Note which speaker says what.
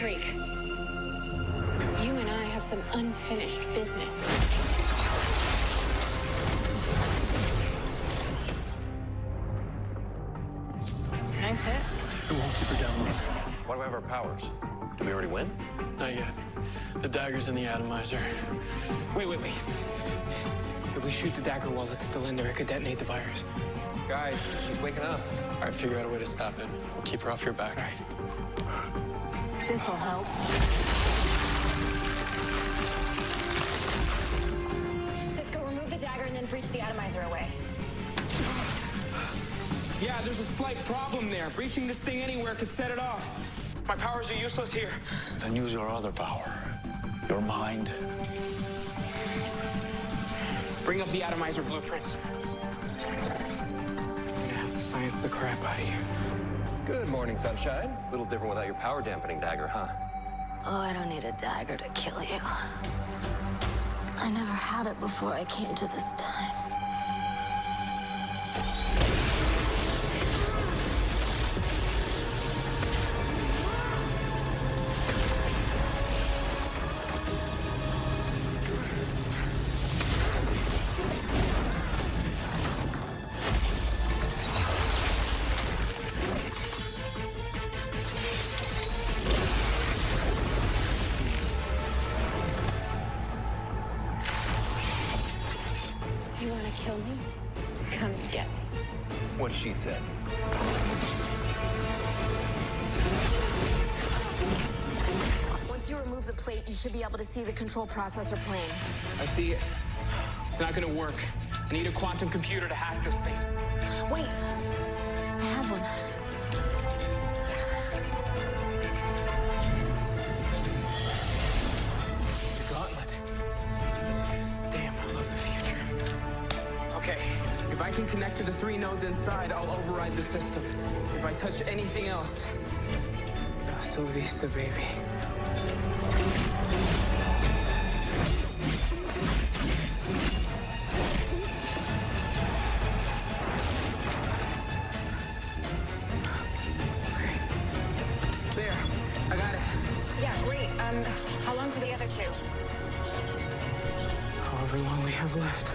Speaker 1: freak. You and I have some unfinished business. Nice hit.
Speaker 2: It won't keep her down long.
Speaker 3: Why do we have our powers? Did we already win?
Speaker 2: Not yet. The dagger's in the atomizer.
Speaker 4: Wait. If we shoot the dagger while it's still in there, it could detonate the virus.
Speaker 3: Guys, she's waking up.
Speaker 2: All right, figure out a way to stop it. We'll keep her off your back.
Speaker 4: All right.
Speaker 1: This'll help.
Speaker 5: Cisco, remove the dagger and then breach the atomizer away.
Speaker 4: Yeah, there's a slight problem there. Breaching this thing anywhere could set it off. My powers are useless here.
Speaker 6: Then use your other power. Your mind.
Speaker 4: Bring up the atomizer blueprints. I'm gonna have to science the crap out of you.
Speaker 3: Good morning, sunshine. A little different without your power dampening dagger, huh?
Speaker 7: Oh, I don't need a dagger to kill you. I never had it before I came to this time.
Speaker 1: You want to kill me? Come get me.
Speaker 3: What she said.
Speaker 5: Once you remove the plate, you should be able to see the control processor plane.
Speaker 4: I see it. It's not gonna work. I need a quantum computer to hack this thing.
Speaker 5: Wait, I have one.
Speaker 4: The gauntlet. Damn, I love the future. Okay, if I can connect to the 3 nodes inside, I'll override the system. If I touch anything else, hasta la vista, baby. There, I got it.
Speaker 5: Yeah, great. How long for the other 2?
Speaker 4: However long we have left.